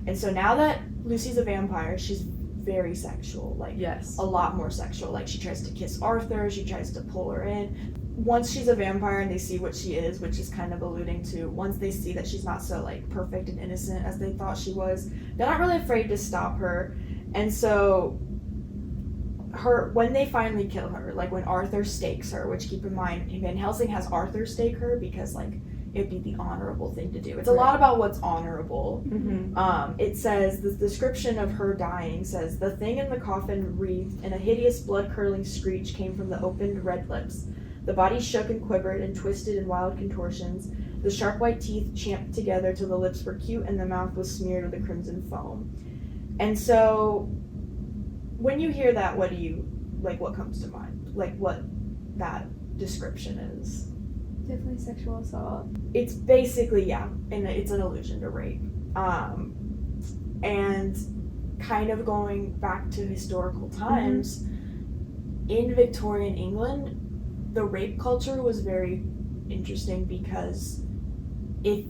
And so now that Lucy's a vampire, she's very sexual, like a lot more sexual. Like she tries to kiss Arthur, she tries to pull her in. Once she's a vampire and they see what she is, which is kind of alluding to, once they see that she's not so like perfect and innocent as they thought she was, they're not really afraid to stop her. And so when they finally kill her, like when Arthur stakes her, which keep in mind, Van Helsing has Arthur stake her because like it'd be the honorable thing to do. It's a lot about what's honorable. It says, the description of her dying says, the thing in the coffin wreathed in a hideous blood-curdling screech came from the opened red lips. The body shook and quivered and twisted in wild contortions. The sharp white teeth champed together till the lips were cute and the mouth was smeared with a crimson foam. And so, when you hear that, what comes to mind? Like what that description is? Definitely sexual assault. It's basically, and it's an allusion to rape. And kind of going back to historical times, in Victorian England, the rape culture was very interesting because it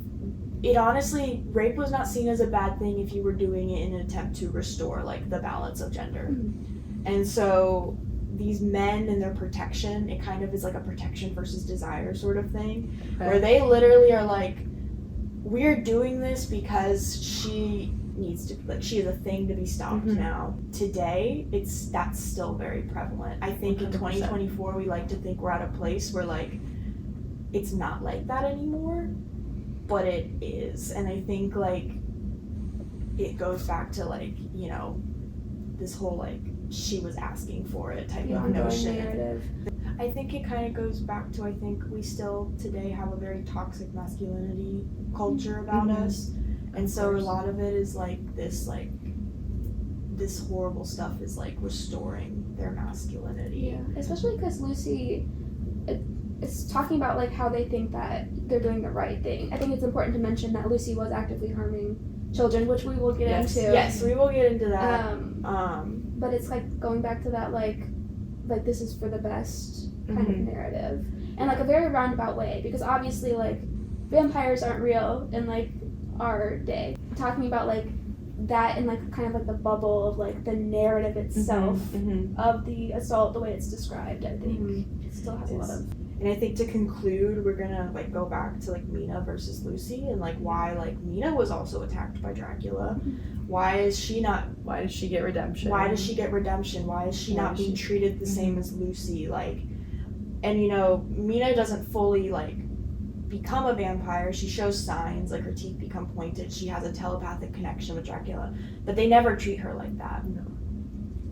honestly, rape was not seen as a bad thing if you were doing it in an attempt to restore like the balance of gender. And so these men and their protection, it kind of is like a protection versus desire sort of thing, where they literally are like, we're doing this because she needs to, like, she is a thing to be stopped now. Today, that's still very prevalent. I think 100%. In 2024, we like to think we're at a place where like it's not like that anymore, but it is. And I think like it goes back to like, this whole like she was asking for it type of notion. Narrative. I think it kind of goes back to, I think we still today have a very toxic masculinity culture about us. And so a lot of it is like this horrible stuff is like restoring their masculinity. Yeah, especially because Lucy is talking about like how they think that they're doing the right thing. I think it's important to mention that Lucy was actively harming children, which we will get into. Yes, we will get into that. But it's like going back to that like this is for the best kind of narrative, and like a very roundabout way, because obviously like vampires aren't real, and like our day. Talking about like that in like kind of like the bubble of like the narrative itself of the assault, the way it's described, I think it still has a lot of. And I think to conclude, we're gonna like go back to like Mina versus Lucy and like why like Mina was also attacked by Dracula. Why is she not? Why does she get redemption? Why does she get redemption? Why is she not being treated the same as Lucy? Like, and you know, Mina doesn't fully like become a vampire. She shows signs, like her teeth become pointed. She has a telepathic connection with Dracula, but they never treat her like that. No.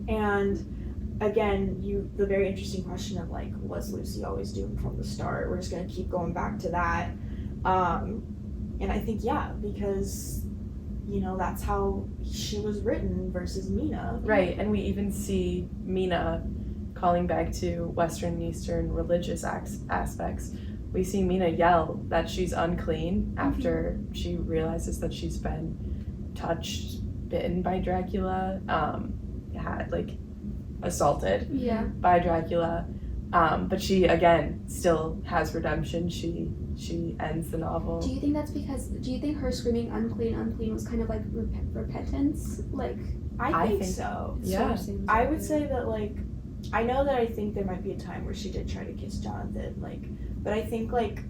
And again, the very interesting question of like, was Lucy always doomed from the start? We're just gonna keep going back to that. And I think, yeah, because, you know, that's how she was written versus Mina. Right, and we even see Mina calling back to Western and Eastern religious aspects. We see Mina yell that she's unclean after she realizes that she's been bitten by Dracula, assaulted by Dracula, but she again still has redemption. She ends the novel. Do you think that's because? Do you think her screaming "unclean" was kind of like repentance? Like, I think so. Yeah, I would say that like, I know that I think there might be a time where she did try to kiss Jonathan, like, but I think like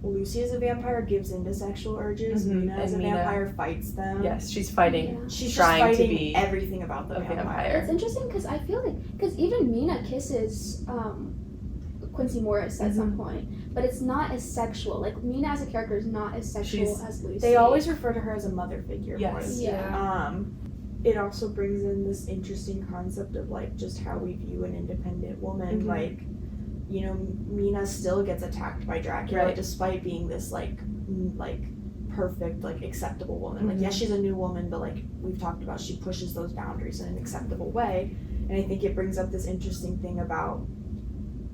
Lucy as a vampire gives into sexual urges. Mina as a vampire fights them. Yes, she's fighting. Yeah. She's trying just fighting to be everything about the vampire. It's interesting because I feel like because even Mina kisses Quincy Morris at some point, but it's not as sexual. Like Mina as a character is not as sexual as Lucy. They always refer to her as a mother figure. Yes. It also brings in this interesting concept of like just how we view an independent woman. Like, you know, Mina still gets attacked by Dracula despite being this like perfect, like acceptable woman. Like, yes, she's a new woman, but like we've talked about, she pushes those boundaries in an acceptable way. And I think it brings up this interesting thing about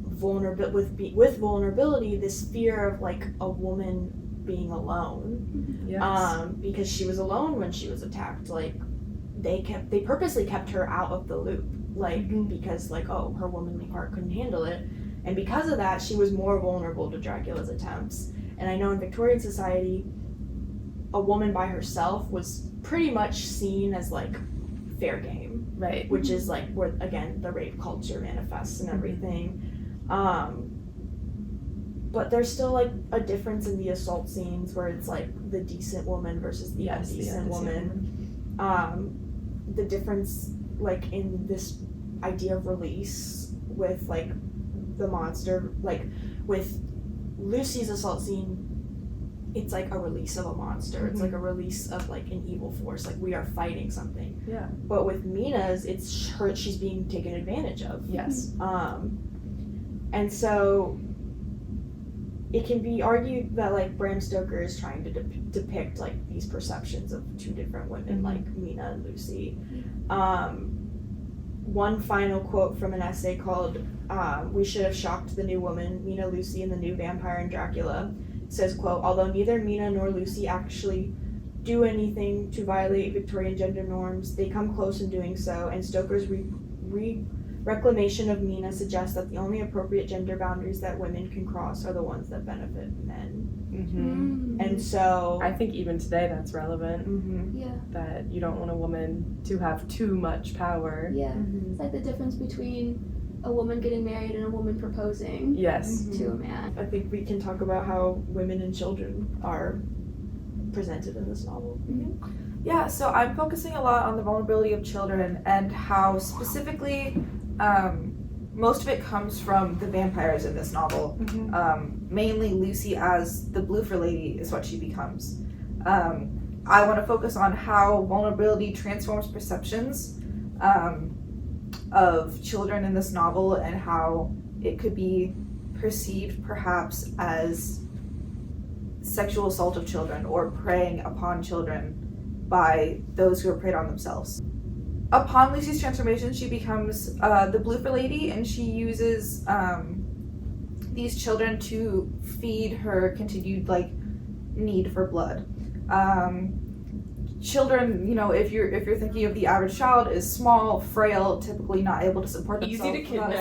with vulnerability, this fear of like a woman being alone. Because she was alone when she was attacked. Like they purposely kept her out of the loop, like because like, oh, her womanly part couldn't handle it. And because of that, she was more vulnerable to Dracula's attempts. And I know in Victorian society, a woman by herself was pretty much seen as like fair game. Right. Which is like where, again, the rape culture manifests and everything. But there's still like a difference in the assault scenes where it's like the decent woman versus the indecent woman. The difference like in this idea of release with like the monster, like with Lucy's assault scene, it's like a release of a monster. It's like a release of like an evil force. Like we are fighting something. Yeah. But with Mina's, it's her. She's being taken advantage of. Yes. And so it can be argued that like Bram Stoker is trying to depict like these perceptions of two different women, like Mina and Lucy. One final quote from an essay called "We Should Have Shocked the New Woman, Mina, Lucy, and the New Vampire in Dracula." Says, quote, "Although neither Mina nor Lucy actually do anything to violate Victorian gender norms, they come close in doing so, and Stoker's reclamation of Mina suggests that the only appropriate gender boundaries that women can cross are the ones that benefit men." And so I think even today that's relevant. Yeah. That you don't want a woman to have too much power. Yeah. It's like the difference between a woman getting married and a woman proposing to a man. I think we can talk about how women and children are presented in this novel. Yeah, so I'm focusing a lot on the vulnerability of children and how specifically most of it comes from the vampires in this novel. Mainly Lucy as the Bloofer Lady is what she becomes. I want to focus on how vulnerability transforms perceptions of children in this novel and how it could be perceived perhaps as sexual assault of children or preying upon children by those who are preyed on themselves. Upon Lucy's transformation, she becomes the Bloofer Lady, and she uses these children to feed her continued need for blood. Children, you know, if you're thinking of the average child, is small, frail, typically not able to support themselves. Easy to kidnap.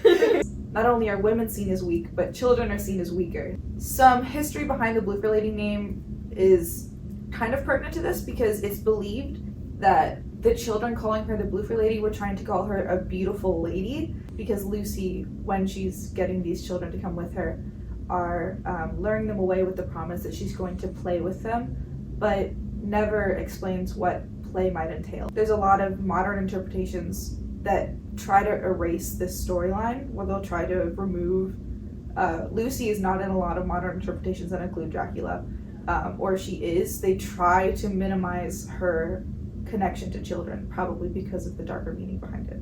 Right. Not only are women seen as weak, but children are seen as weaker. Some history behind the Bloofer Lady name is kind of pertinent to this because it's believed that the children calling her the Bluefree Lady were trying to call her a beautiful lady because Lucy, when she's getting these children to come with her, are luring them away with the promise that she's going to play with them, but never explains what play might entail. There's a lot of modern interpretations that try to erase this storyline, where they'll try to remove Lucy is not in a lot of modern interpretations that include Dracula, or if she is, they try to minimize her connection to children, probably because of the darker meaning behind it.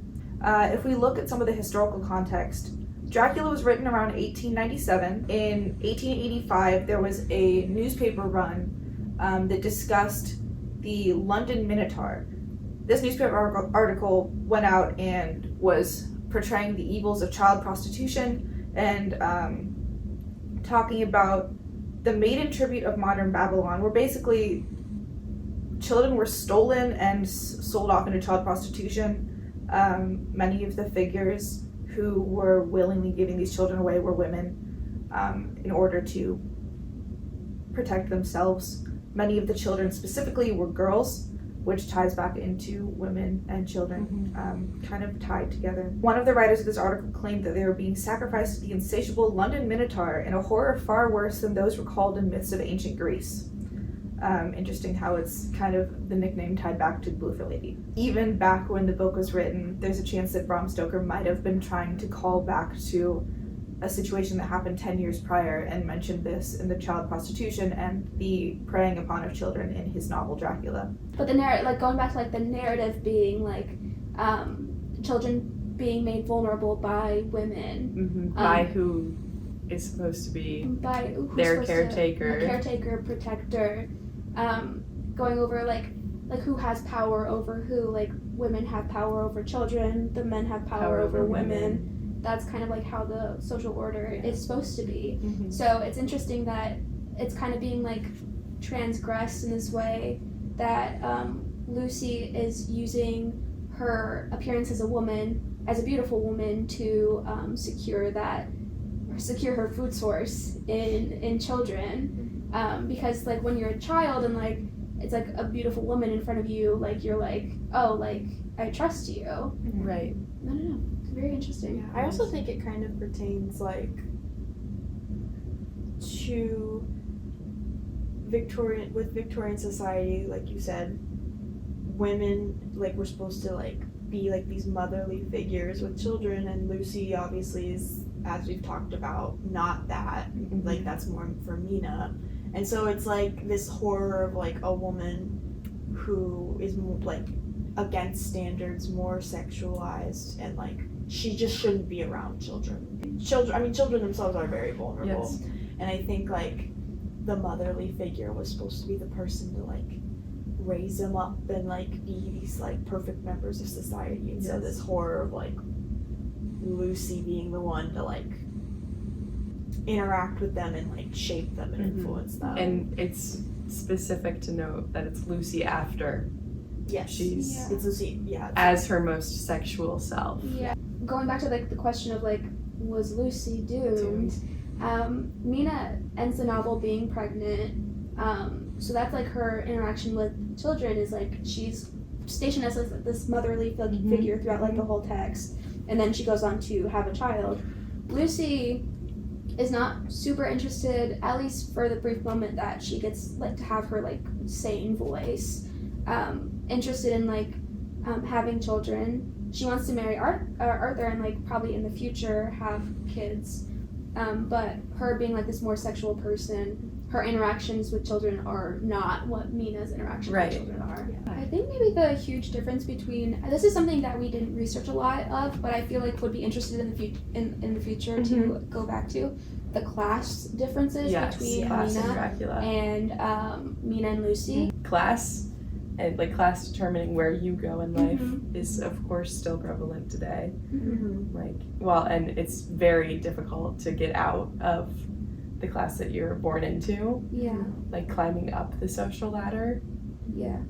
If we look at some of the historical context, Dracula was written around 1897. In 1885, there was a newspaper run that discussed the London Minotaur. This newspaper article went out and was portraying the evils of child prostitution and talking about the maiden tribute of modern Babylon, where basically children were stolen and sold off into child prostitution. Many of the figures who were willingly giving these children away were women in order to protect themselves. Many of the children specifically were girls, which ties back into women and children, kind of tied together. One of the writers of this article claimed that they were being sacrificed to the insatiable London Minotaur in a horror far worse than those recalled in myths of ancient Greece. Interesting how it's kind of the nickname tied back to Bluefree Lady. Even back when the book was written, there's a chance that Bram Stoker might have been trying to call back to a situation that happened 10 years prior and mentioned this in the child prostitution and the preying upon of children in his novel Dracula. But the narrative, like going back to like the narrative being like children being made vulnerable by women, by who is supposed to be by their caretaker, protector, going over like who has power over who. Like women have power over children, the men have power over women. That's kind of like how the social order is supposed to be. So it's interesting that it's kind of being like transgressed in this way that Lucy is using her appearance as a woman, as a beautiful woman, to secure her food source in children. Because like when you're a child and like it's like a beautiful woman in front of you, like you're like, oh, like I trust you. Right. I don't know. Very interesting. I also think it kind of pertains like to Victorian society, like you said, women like were supposed to like be like these motherly figures with children, and Lucy obviously is, as we've talked about, not that. Like that's more for Mina. And so it's like this horror of like a woman who is more, like against standards, more sexualized, and like she just shouldn't be around children. Children themselves are very vulnerable. Yes. And I think like the motherly figure was supposed to be the person to like raise them up and like be these like perfect members of society. And so this horror of like Lucy being the one to like interact with them and like shape them and influence them. And it's specific to note that it's Lucy after she's it's Lucy, as her most sexual self. Yeah. Going back to like the question of like, was Lucy doomed? Mina ends the novel being pregnant. So that's like her interaction with children is like she's stationed as like this motherly figure throughout like the whole text, and then she goes on to have a child. Lucy is not super interested, at least for the brief moment that she gets like to have her like sane voice, interested in like having children. She wants to marry Arthur and like probably in the future have kids, but her being like this more sexual person, her interactions with children are not what Mina's interactions with children are. I think maybe the huge difference between, this is something that we didn't research a lot of, but I feel like would be interested in the future to go back to, the class differences between class Mina and Dracula and Mina and Lucy. Class and like class determining where you go in life is of course still prevalent today. And it's very difficult to get out of the class that you're born into. Like climbing up the social ladder.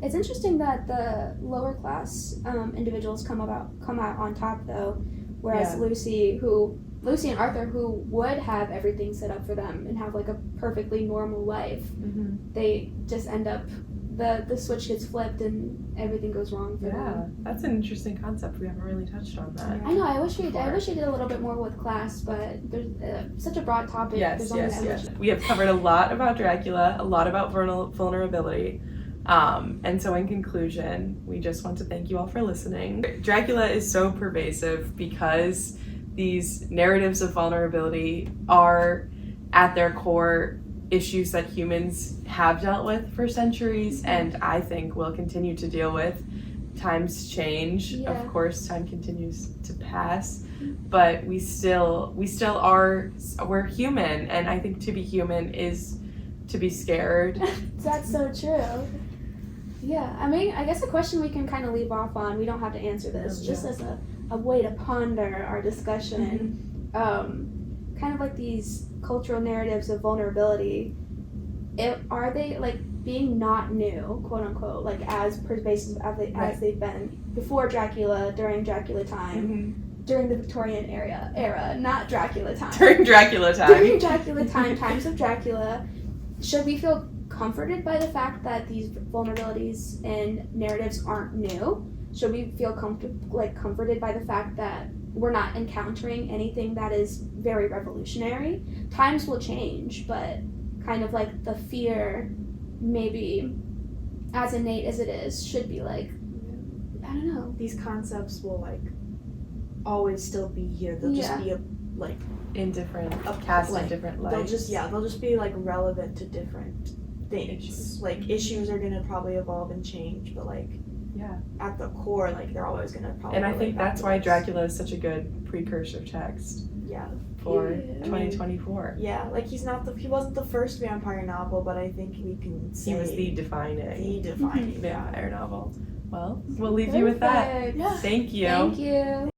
It's interesting that the lower class individuals come out on top though, whereas Yeah. Lucy and Arthur, who would have everything set up for them and have like a perfectly normal life, they just end up the switch gets flipped and everything goes wrong for them. That's an interesting concept. We haven't really touched on that. I know. I wish we before. did a little bit more with class, but there's such a broad topic. Yes, There's only yes, so yes. much. We have covered a lot about Dracula, a lot about vulnerability. And so in conclusion, we just want to thank you all for listening. Dracula is so pervasive because these narratives of vulnerability are at their core issues that humans have dealt with for centuries and I think will continue to deal with. Times change, Yeah. of course, time continues to pass, but we're human, and I think to be human is to be scared. That's so true. Yeah, I mean, I guess a question we can kind of leave off on, we don't have to answer this, just as a way to ponder our discussion. Kind of like these cultural narratives of vulnerability, are they like being not new, quote unquote, like as pervasive as they've been before Dracula, during Dracula time, during the Victorian era, not Dracula time. During Dracula time. During Dracula time, times of Dracula, should we feel comforted by the fact that these vulnerabilities and narratives aren't new? Should we feel comforted by the fact that we're not encountering anything that is very revolutionary? Times will change, but kind of like the fear, maybe as innate as it is, should be like, I don't know. These concepts will like always still be here. They'll just be in different cast in different lights. They'll just be like relevant to different things. Like issues are gonna probably evolve and change, but like at the core, like they're always gonna probably. And I think relate back that's to why us. Dracula is such a good precursor text. For 2024. Yeah, like he wasn't the first vampire novel, but I think we can say He was the defining vampire novel. Well, we'll leave you with that. Perfect. Yeah. Thank you. Thank you.